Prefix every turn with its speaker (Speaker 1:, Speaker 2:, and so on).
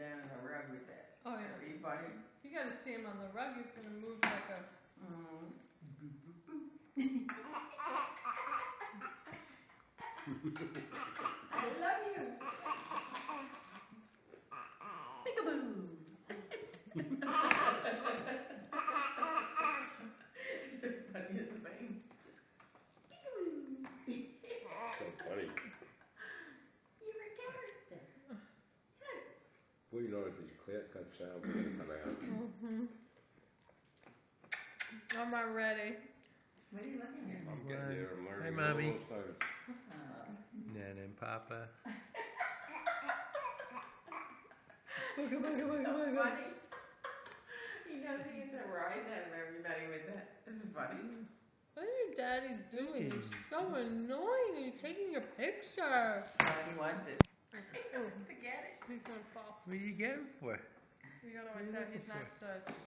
Speaker 1: down on the rug with that.
Speaker 2: Oh yeah.
Speaker 1: That'd be funny.
Speaker 2: You gotta see him on the rug. He's gonna move like a.
Speaker 1: I love you. Peekaboo. It's the funniest thing. Peekaboo.
Speaker 3: So funny.
Speaker 1: You're a character.
Speaker 3: Well, you know that these clear-cut sounds are gonna come out.
Speaker 2: I'm not ready.
Speaker 1: What are you looking at?
Speaker 3: I'm getting there. I'm learning.
Speaker 4: Hi, Mommy.
Speaker 3: all the time.
Speaker 4: Nana and Papa.
Speaker 1: So funny. He knows he gets a rise out of everybody with that. It's funny.
Speaker 2: What is your daddy doing? He's so annoying. He's taking your picture.
Speaker 1: He wants it.
Speaker 2: Oh,
Speaker 1: Forget it.
Speaker 2: he's gonna fall.
Speaker 4: What are you getting for?
Speaker 2: You gotta watch out. He's not